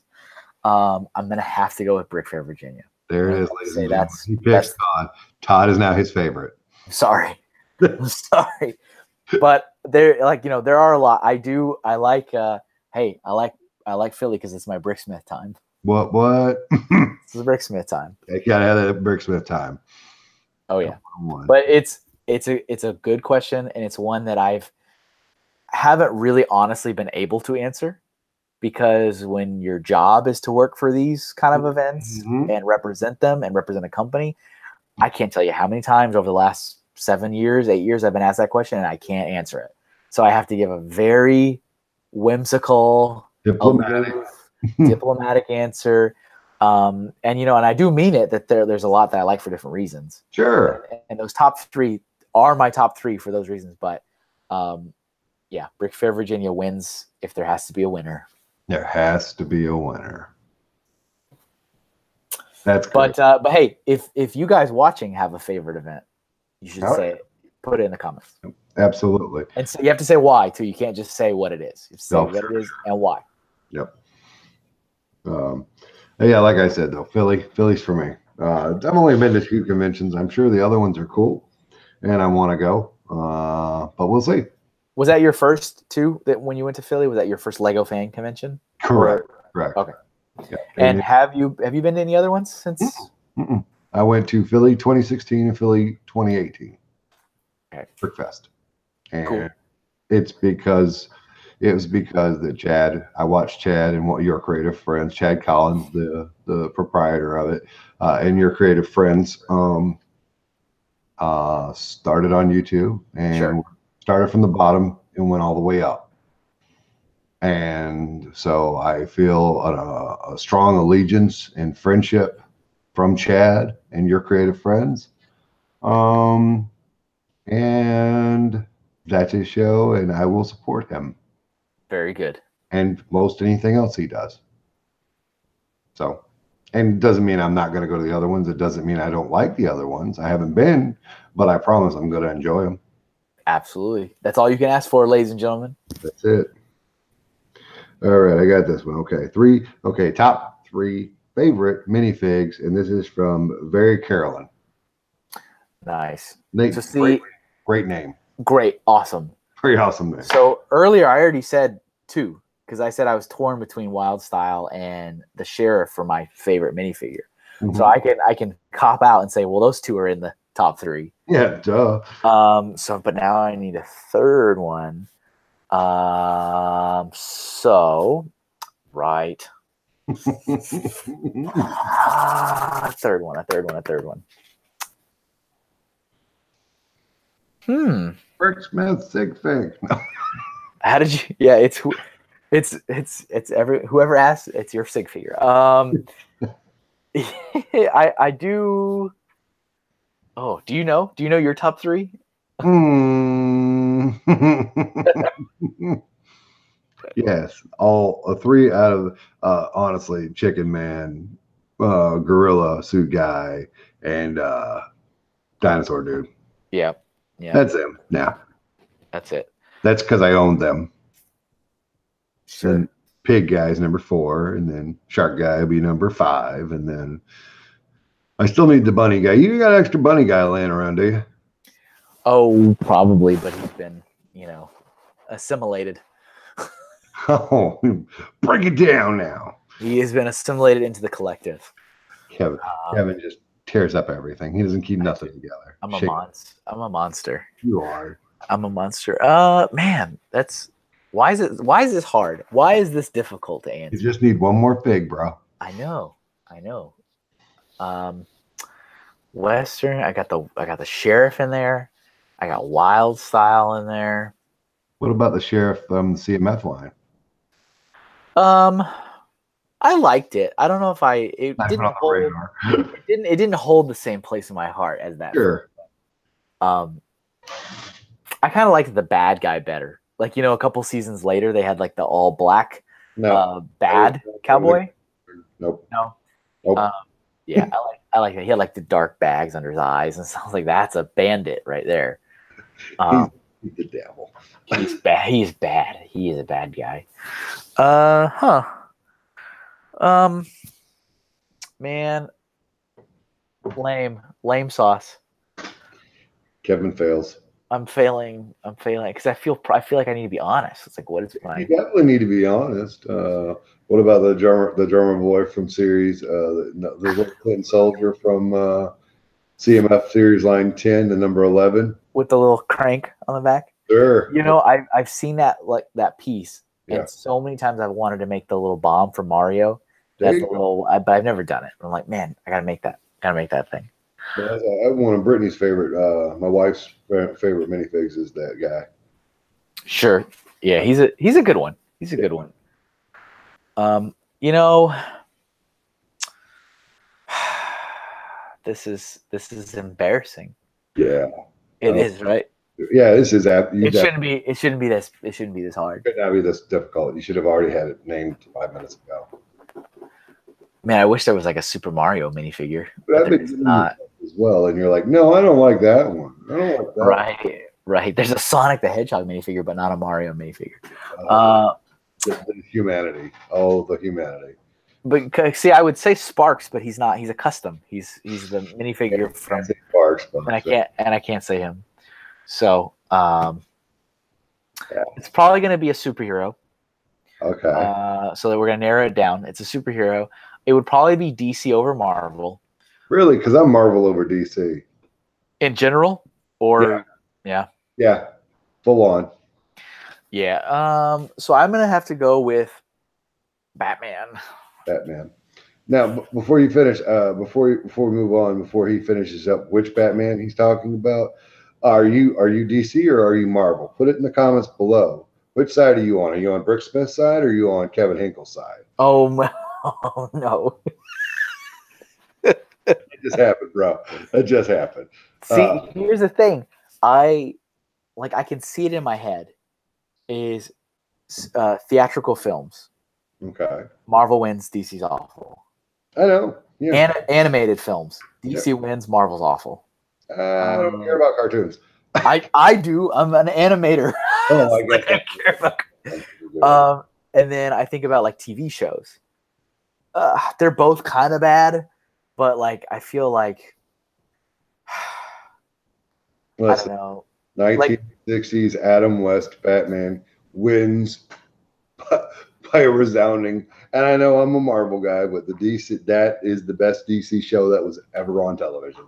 I'm gonna have to go with Brick Fair, Virginia. There it is, ladies and gentlemen. He picks Todd. Todd is now his favorite. Sorry. But there are a lot. I like Philly because it's my Bricksmith time. What? It's the Bricksmith time. You gotta have that Bricksmith time. Oh yeah. But it's a good question, and it's one that haven't really honestly been able to answer. Because when your job is to work for these kind of events and represent them and represent a company, I can't tell you how many times over the last 8 years, I've been asked that question and I can't answer it. So I have to give a very whimsical, diplomatic answer. And you know, and I do mean it that there's a lot that I like for different reasons. Sure. And those top 3 are my top 3 for those reasons. But yeah, Brick Fair Virginia wins if there has to be a winner. There has to be a winner. That's great. But hey, if you guys watching have a favorite event, you should put it in the comments. Absolutely. And so you have to say why too. You can't just say what it is. You have to say what it is and why. Yep. Yeah, like I said though, Philly's for me. I've only been to 2 conventions. I'm sure the other ones are cool, and I want to go. But we'll see. Was that your first 2 that when you went to Philly? Was that your first Lego fan convention? Correct. Okay. Yeah. And have you been to any other ones since? I went to Philly 2016 and Philly 2018. Okay. Brickfest. And cool. It was because that Chad, I watched Chad and one of your creative friends, Chad Collins, the proprietor of it, and your creative friends started on YouTube and started from the bottom and went all the way up. And so I feel a strong allegiance and friendship from Chad and your creative friends. And that's his show, and I will support him. Very good. And most anything else he does. So, and it doesn't mean I'm not going to go to the other ones. It doesn't mean I don't like the other ones. I haven't been, but I promise I'm going to enjoy them. Absolutely. That's all you can ask for, ladies and gentlemen. That's it. All right, I got this one. Okay, top 3 favorite minifigs, and this is from Very Carolyn. Nice. So see, great name. Great, awesome. Pretty awesome name. So earlier I already said 2 because I said I was torn between Wild Style and the Sheriff for my favorite minifigure. So I can cop out and say, well, those 2 are in the top 3. Yeah, duh. But now I need a 3rd one. So, right. A third one. Rick Smith, Sig Fig. How did you? Yeah, it's whoever asks, it's your sig figure. I do. Oh, do you know? Do you know your top 3? Yes, all 3 out of honestly, Chicken Man, Gorilla Suit Guy, and Dinosaur Dude. Yeah. That's them. Yeah, that's it. That's because I owned them. Sure. And Pig Guy's number 4, and then Shark Guy will be number 5, and then I still need the Bunny Guy. You got extra Bunny Guy laying around, do you? Oh, probably, but he's been, assimilated. Oh, break it down now. He has been assimilated into the collective. Kevin just tears up everything. He doesn't keep nothing together. I'm a monster. You are. I'm a monster. Man, why is this hard? Why is this difficult to answer? You just need one more pig, bro. I know. Western. I got the Sheriff in there. I got Wild Style in there. What about the Sheriff from the CMF line? I liked it. I don't know if it didn't hold the same place in my heart as that. Sure. I kind of liked the bad guy better. Like, a couple seasons later, they had like the all black bad cowboy. Nope. No. Nope. Yeah, I like that. He had like the dark bags under his eyes, and sounds like that's a bandit right there. He's the devil. He's bad. He's bad. He is a bad guy. Man, lame sauce. Kevin fails. I'm failing because I feel like I need to be honest. It's like, what is my? You definitely need to be honest. What about the German boy from series, the little Clinton soldier from CMF series line 10, the number 11, with the little crank on the back? Sure. I've seen that piece, and so many times I've wanted to make the little bomb from Mario. That's a little, but I've never done it. I'm like, man, I gotta make that. Gotta make that thing. One of Brittany's favorite, my wife's favorite minifigs is that guy. Sure. Yeah, he's a good one. He's a good one. this is embarrassing. Yeah. It is, right? Yeah, this is you It shouldn't be. It shouldn't be this. It shouldn't be this hard. could not be this difficult. You should have already had it named 5 minutes ago. Man, I wish there was like a Super Mario minifigure, But but I've been there's giving you not. as well, and you're like, no, I don't like that one. I don't like that. Right, right. There's a Sonic the Hedgehog minifigure, but not a Mario minifigure. The humanity. Oh, the humanity. But see, I would say Sparks, but he's not. He's a custom. He's the minifigure from. Sparks, And I can't say him. So yeah. it's probably going to be a superhero. Okay. So that we're going to narrow it down. It's a superhero. It would probably be DC over Marvel. Really? Because I'm Marvel over DC. In general? Or, yeah. Yeah. Full on. Yeah. So I'm going to have to go with Batman. Now, before you finish, before we move on, before he finishes up, which Batman he's talking about? Are you DC or are you Marvel? Put it in the comments below. Which side are you on? Are you on Brick Smith's side or are you on Kevin Hinkle's side? Oh no! It just happened, bro. It just happened. See, here's the thing. I can see it in my head. Is theatrical films. Okay. Marvel wins. DC's awful. I know. Yeah. Animated films. DC wins. Marvel's awful. I don't care about cartoons. I do. I'm an animator. Oh, I guess. I care about. And then I think about like TV shows. They're both kind of bad, but like I feel like Listen, I don't know. 1960s Adam West Batman wins by a resounding. And I know I'm a Marvel guy, but that is the best DC show that was ever on television.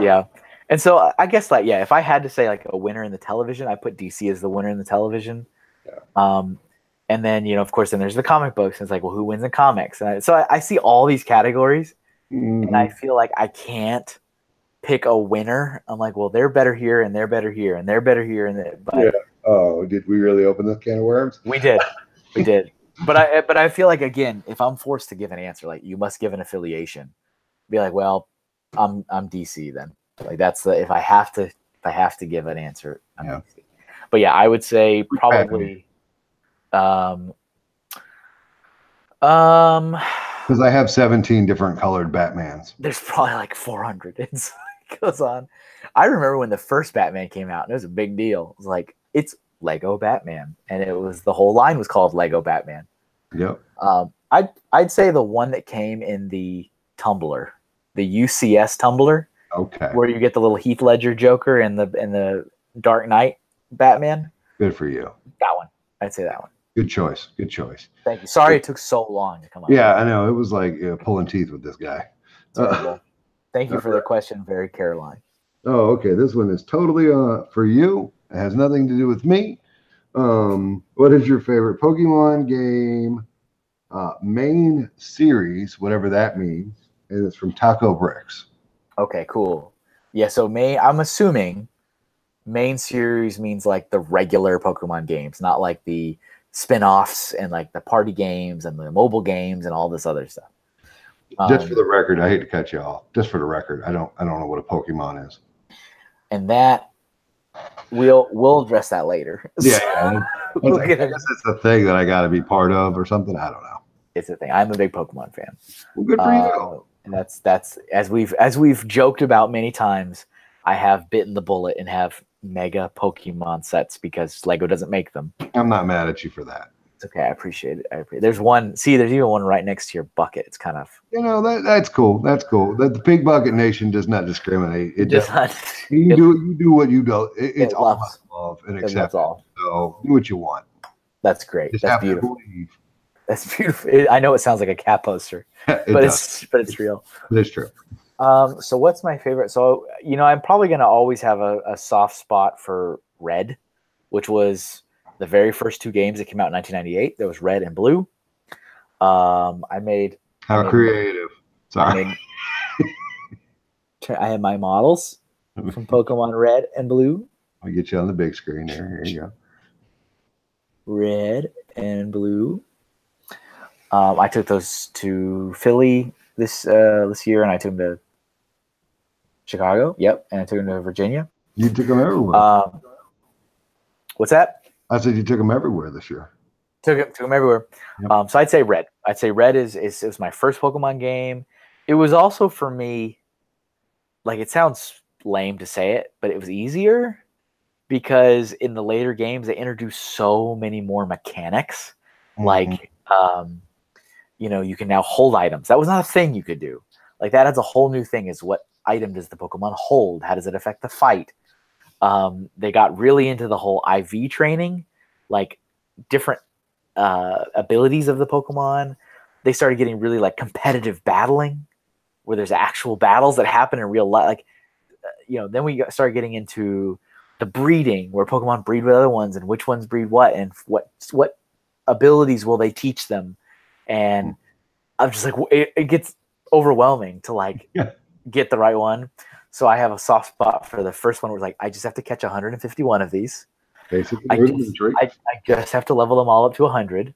Yeah. And so I guess like, yeah, if I had to say like a winner in the television, I put DC as the winner in the television. Yeah. And then, of course, then there's the comic books. And it's like, well, who wins in comics? And so I see all these categories and I feel like I can't pick a winner. I'm like, well, they're better here and they're better here and they're better here. But Oh, did we really open this can of worms? We did. But I feel like, again, if I'm forced to give an answer, like you must give an affiliation, be like, well, I'm DC then. Like that's if I have to give an answer, I'm DC. But yeah, I would say probably because I have 17 different colored Batmans. There's probably like 400. It goes on. I remember when the first Batman came out, and it was a big deal. It was like, it's Lego Batman, and the whole line was called Lego Batman. Yep. I'd say the one that came in the tumbler, the UCS tumbler. Okay. Where you get the little Heath Ledger Joker and the Dark Knight Batman. Good for you. That one. I'd say that one. Good choice. Thank you. Sorry it took so long to come up. Yeah, I know. It was like pulling teeth with this guy. Thank you for the question, Very Caroline. Oh, okay. This one is totally for you. It has nothing to do with me. What is your favorite Pokemon game main series, whatever that means? And it's from Taco Bricks. Okay, cool. Yeah, so I'm assuming main series means like the regular Pokemon games, not like the spin-offs and like the party games and the mobile games and all this other stuff. Just for the record, I hate to cut you off. Just for the record, I don't know what a Pokemon is. And that we'll address that later. Yeah. I guess it's a thing that I got to be part of or something. I don't know. It's a thing. I'm a big Pokemon fan. Well, good for you. And that's as we've joked about many times. I have bitten the bullet and have mega Pokemon sets because Lego doesn't make them. I'm not mad at you for that. It's okay. I appreciate it. There's one. See, there's even one right next to your bucket. It's kind of that's cool. That's cool. The Pig Bucket Nation does not discriminate. It does not. You do what you do. It's all about love and acceptance. So do what you want. That's great. That's beautiful. That's beautiful. I know it sounds like a cat poster, but it's real. It's true. So what's my favorite? So, I'm probably going to always have a soft spot for Red, which was the very first two games that came out in 1998. There was Red and Blue. How creative. Sorry. I had my models from Pokemon Red and Blue. I'll get you on the big screen there. Here you go. Red and Blue. I took those to Philly this year, and I took them to Chicago. Yep, and I took them to Virginia. You took them everywhere. What's that? I said you took them everywhere this year. Took them everywhere. Yep. So I'd say Red. I'd say Red is my first Pokemon game. It was also for me, like, it sounds lame to say it, but it was easier because in the later games they introduced so many more mechanics. Like, you know, you can now hold items. That was not a thing you could do. Like, that adds a whole new thing. Is what item does the Pokemon hold? How does it affect the fight? They got really into the whole IV training, like different abilities of the Pokemon. They started getting really like competitive battling, where there's actual battles that happen in real life. Like, you know, then we started getting into the breeding, where Pokemon breed with other ones, and which ones breed what, and what abilities will they teach them. And I'm just like, it gets overwhelming to like get the right one. So I have a soft spot for the first one, where like I just have to catch 151 of these. Basically, I just have to level them all up to 100,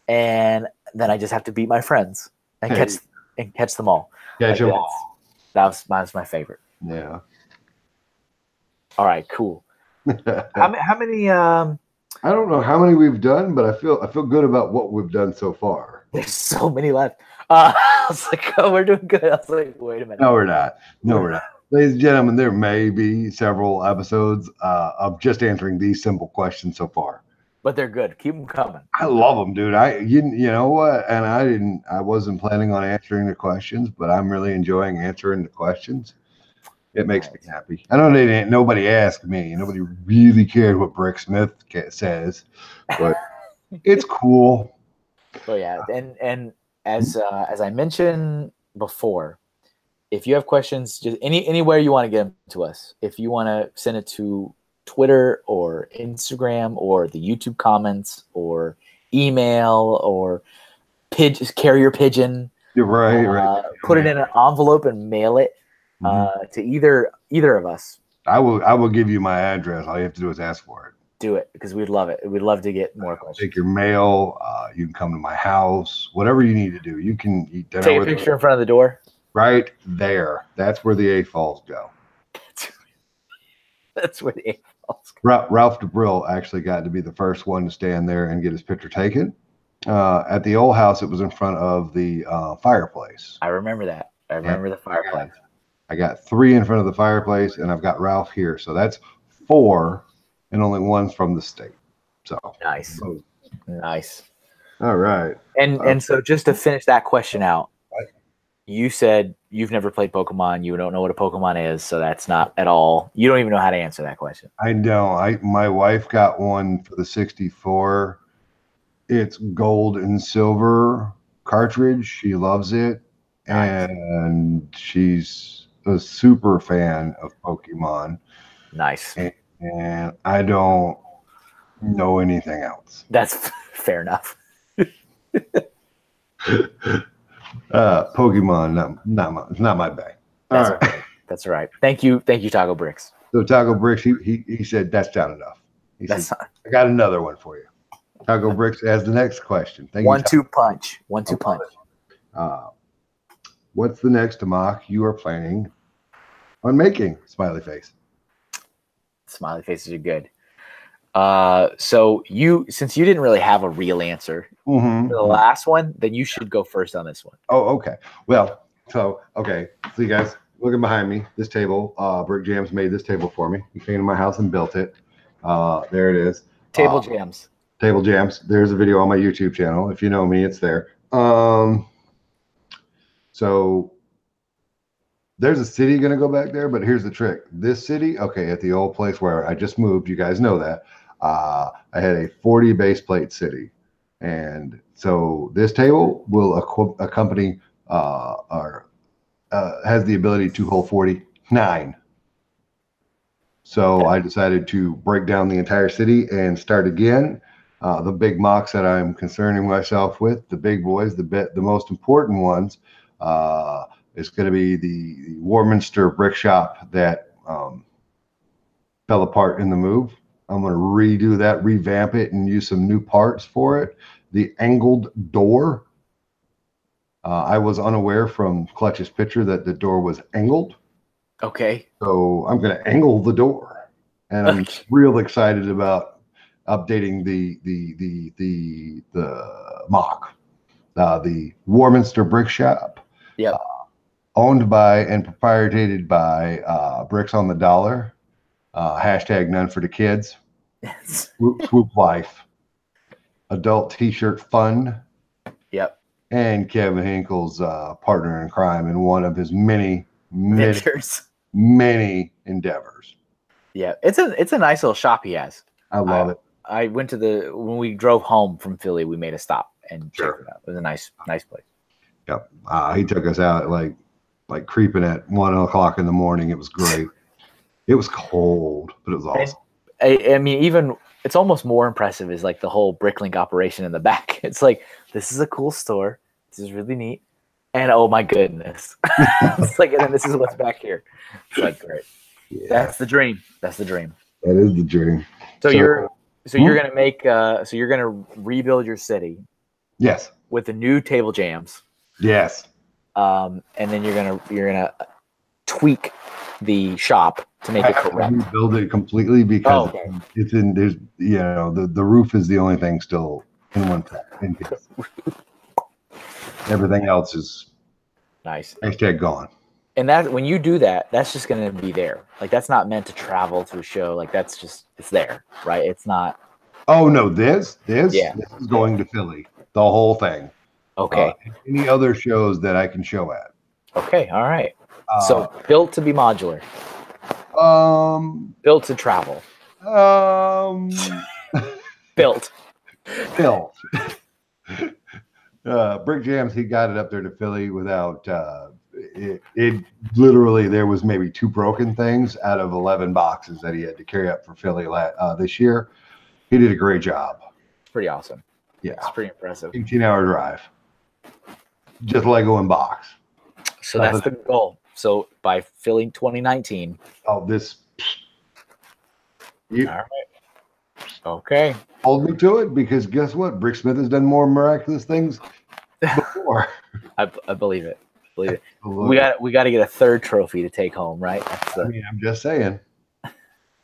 and then I just have to beat my friends and catch them all. Catch them all. That was my favorite. Yeah. All right, cool. How many? I don't know how many we've done, but I feel good about what we've done so far. There's so many left. I was like, oh, we're doing good. I was like, wait a minute. No, we're not. Ladies and gentlemen, there may be several episodes of just answering these simple questions so far. But they're good. Keep them coming. I love them, dude. You know what? And I wasn't planning on answering the questions, but I'm really enjoying answering the questions. It makes me happy. I know nobody asked me. Nobody really cared what Brick Smith says, but it's cool. Oh yeah, and as I mentioned before, if you have questions, just anywhere you want to get them to us. If you want to send it to Twitter or Instagram or the YouTube comments or email or carrier pigeon. You're right. Put it in an envelope and mail it to either of us. I will give you my address. All you have to do is ask for it. Do it, because we'd love it. We'd love to get more questions. Take your mail. You can come to my house. Whatever you need to do. You can eat dinner. Take a picture in front of the door. Right there. That's where the AFOLs go. That's where the AFOLs go. Ralph DeBrill actually got to be the first one to stand there and get his picture taken. At the old house, it was in front of the fireplace. I remember that. I remember the fireplace. I got 3 in front of the fireplace, and I've got Ralph here. So that's 4, and only 1's from the state. So nice. Nice. All right. And so just to finish that question out, you said you've never played Pokemon. You don't know what a Pokemon is, so that's not at all. You don't even know how to answer that question. I know. My wife got one for the 64. It's gold and silver cartridge. She loves it, and she's a super fan of Pokemon. Nice. And I don't know anything else. That's fair enough. Pokemon, not my bag. That's all right. That's all right. Thank you, Taco Bricks. So Taco Bricks, he said that's not enough. He said, I got another one for you. Taco Bricks has the next question. Thank you. 1-2 punch. 1-2 punch. What's the next mock you are planning on making? Smiley face. Smiley faces are good. So since you didn't really have a real answer for the last one, then you should go first on this one. Oh, okay. Well, so you guys looking behind me, this table, Brick Jams made this table for me. He came to my house and built it. There it is. Table Jams. Table Jams. There's a video on my YouTube channel. If you know me, it's there. So there's a city going to go back there, but here's the trick. This city, at the old place where I just moved, you guys know that, I had a 40 base plate city. And so this table will accompany has the ability to hold 49. So I decided to break down the entire city and start again. The big mocks that I'm concerning myself with, the big boys, the most important ones, is going to be the Warminster brick shop that fell apart in the move. I'm going to redo that, revamp it, and use some new parts for it. The angled door. I was unaware from Clutch's picture that the door was angled. Okay. So I'm going to angle the door, and I'm Okay. real excited about updating the mock, the Warminster Brick Shop, uh, Yep. owned by and proprietarated by Bricks on the Dollar. Hashtag none for the kids. Yes. Swoop Swoop Life. Adult T-shirt fun. Yep. And Kevin Hinkle's partner in crime in one of his many, many, Ventures. many endeavors. Yeah. It's a nice little shop he has. I love it. I went to when we drove home from Philly, we made a stop and checked Sure. it out. It was a nice place. Yep. He took us out like creeping at 1 o'clock in the morning. It was great. It was cold, but it was awesome. I mean, even it's almost more impressive is like the whole Bricklink operation in the back. It's like, this is a cool store. This is really neat. And oh my goodness. It's like, and then this is what's back here. It's like, great. Yeah. That's the dream. That's the dream. That is the dream. So you're gonna make so you're gonna rebuild your city. Yes. With the new table jams. Yes. And then you're gonna tweak the shop to make it correct. Build it completely because it's in there's the roof is the only thing still in one piece. Everything else is nice. Hashtag gone. And that when you do that, that's just gonna be there. Like that's not meant to travel to a show. Like that's just it's there, right? It's not. Oh no, this is going to Philly. The whole thing. Okay. Any other shows that I can show at? Okay. All right. So built to be modular. Built to travel. Built. Brick Jams, he got it up there to Philly without it literally there was maybe 2 broken things out of 11 boxes that he had to carry up for Philly this year. He did a great job. It's pretty awesome. Yeah. It's pretty impressive. 18-hour drive. Just Lego in box. So that's the goal. So by Philly 2019. Oh, this. All right. Okay. Hold me to it because guess what? Bricksmith has done more miraculous things before. I believe it. We got to get a 3rd trophy to take home, right? I'm just saying.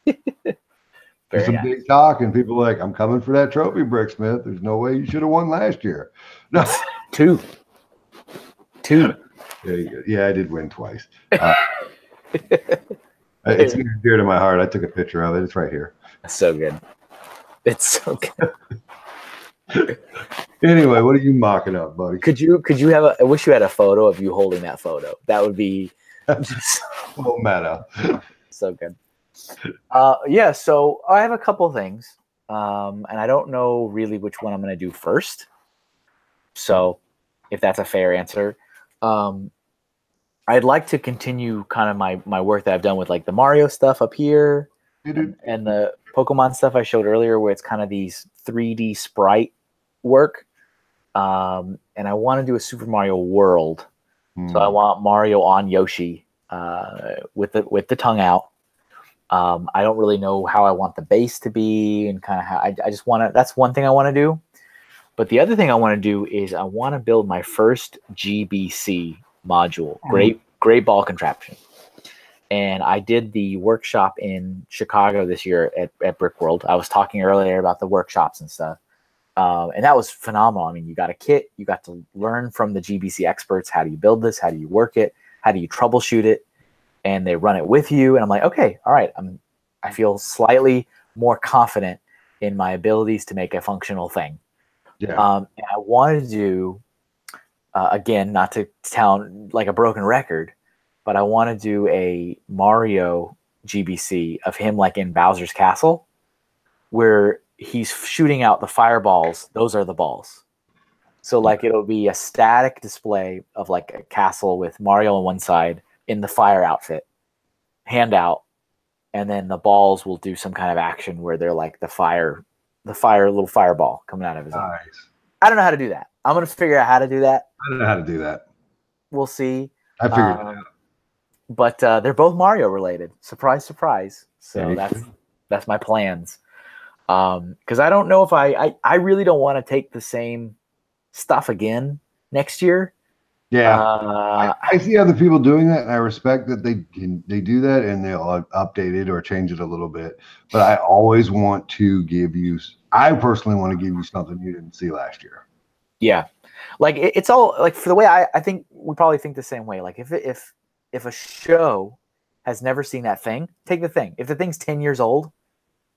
There's some big talk, and people are like, I'm coming for that trophy, Bricksmith. There's no way you should have won last year. No. 2. Yeah, I did win twice. It's near and dear to my heart. I took a picture of it. It's right here. That's so good. It's so good. Anyway, what are you mocking up, buddy? Could you have I wish you had a photo of you holding that photo. That would be so meta. So good. Yeah, so I have a couple things. And I don't know really which one I'm going to do first. So if that's a fair answer. I'd like to continue kind of my work that I've done with like the Mario stuff up here and the Pokemon stuff I showed earlier where it's kind of these 3D sprite work. And I want to do a Super Mario World. So I want Mario on Yoshi with the tongue out. I don't really know how I want the base to be and kind of how I just want to, that's one thing I want to do. But the other thing I want to do is I want to build my first GBC module, great ball contraption. And I did the workshop in Chicago this year at Brick World. I was talking earlier about the workshops and stuff. And that was phenomenal. I mean, you got a kit, you got to learn from the GBC experts. How do you build this? How do you work it? How do you troubleshoot it? And they run it with you. And I'm like, okay, all right. I feel slightly more confident in my abilities to make a functional thing. Yeah. And I wanted to do, again, not to sound like a broken record, but I want to do a Mario GBC of him like in Bowser's Castle, where he's shooting out the fireballs. Those are the balls. So like it'll be a static display of like a castle with Mario on one side in the fire outfit, hand out, and then the balls will do some kind of action where they're like the little fireball coming out of his eye. I don't know how to do that. I'm going to figure out how to do that. I don't know how to do that. We'll see. I figured it out. But they're both Mario related. Surprise, surprise. So that's my plans. Because I don't know if I really don't want to take the same stuff again next year. Yeah. Uh, I see other people doing that, and I respect that they do that, and they'll update it or change it a little bit. But I always want to give you. I personally want to give you something you didn't see last year. yeah, like it's all like for the way I think we probably think the same way. Like if a show has never seen that thing, take the thing. If the thing's 10 years old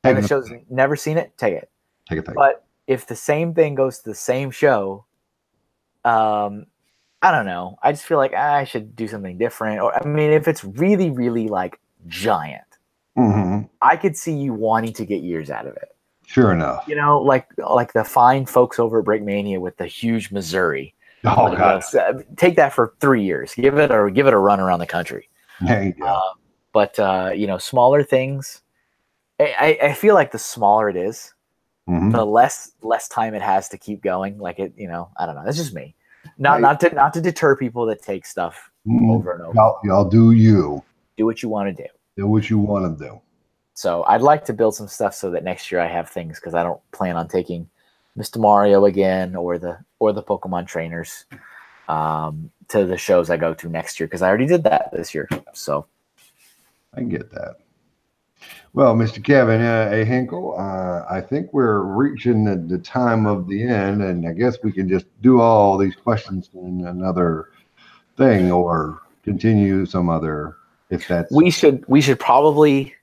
and the show's never seen it, take it. Take a thing. But if the same thing goes to the same show, I don't know. I just feel like I should do something different. Or I mean, if it's really, really like giant, I could see you wanting to get years out of it. Sure enough. You know, like the fine folks over at Breakmania with the huge Missouri. Oh like, God! Take that for 3 years. Give it a run around the country. There you go. But smaller things. I feel like the smaller it is, the less time it has to keep going. Like it, I don't know. That's just me. Not to deter people that take stuff over and over. Y'all do you. Do what you want to do. Do what you want to do. So I'd like to build some stuff so that next year I have things, because I don't plan on taking Mr. Mario again or the Pokemon trainers to the shows I go to next year, because I already did that this year. So I get that. Well, Mr. Kevin A. Hinkle, I think we're reaching the time of the end, and I guess we can just do all these questions in another thing, or continue some other. If that's we should probably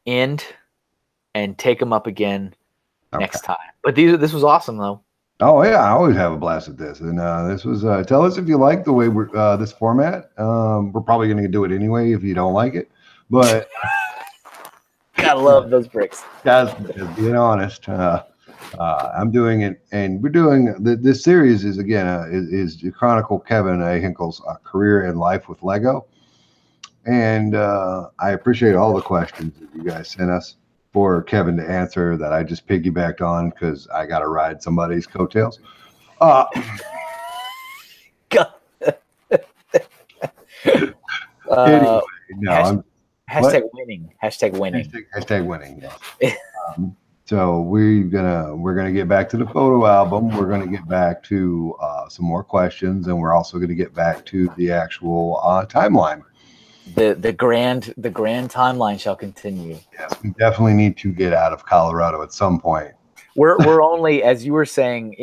end and take them up again next time. But this was awesome though. Oh yeah, I always have a blast at this, and this was. Tell us if you like the way we're this format. We're probably going to do it anyway if you don't like it, but. Gotta love those bricks. Guys, being honest, I'm doing it, and we're doing this series is again is to chronicle Kevin A. Hinkle's career and life with Lego, and I appreciate all the questions that you guys sent us for Kevin to answer that I just piggybacked on because I got to ride somebody's coattails. Anyway, no, Hashtag winning. Hashtag winning. Hashtag winning. Yeah. So we're gonna get back to the photo album. We're gonna get back to some more questions, and we're also gonna get back to the actual timeline. The grand timeline shall continue. Yes, we definitely need to get out of Colorado at some point. We're only, as you were saying,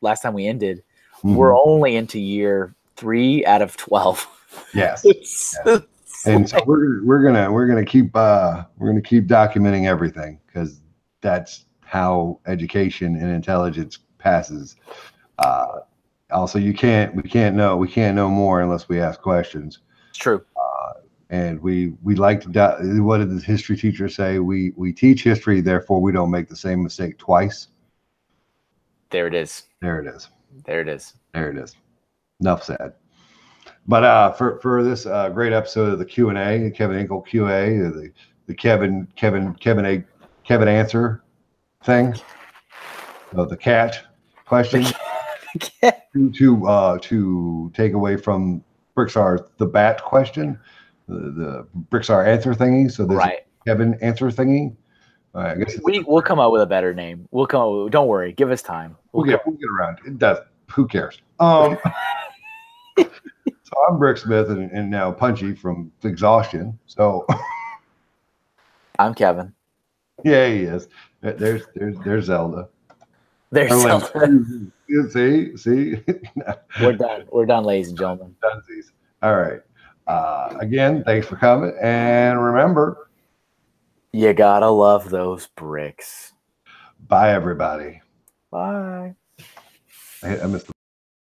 last time we ended, we're only into year 3 out of 12. Yes. Yes. And so we're gonna keep documenting everything, because that's how education and intelligence passes. Also, we can't know more unless we ask questions. It's true. And we like to. What did the history teacher say? We teach history, therefore we don't make the same mistake twice. There it is. There it is. There it is. There it is. Enough said. But for this great episode of the Q&A, Kevin Hinkle Q&A, the Kevin answer thing, the cat question to take away from Brixar the bat question, the Brixar answer thingy. So there's right. Kevin answer thingy. I guess we'll come up with a better name. Don't worry. Give us time. We'll get around. It does. Who cares? So I'm Brick Smith and now Punchy from Exhaustion. So I'm Kevin. Yeah, he is. There's Zelda. There's Zelda. See. We're done, ladies and gentlemen. Dunsies. All right. Again, thanks for coming, and remember, you gotta love those bricks. Bye, everybody. Bye. I missed the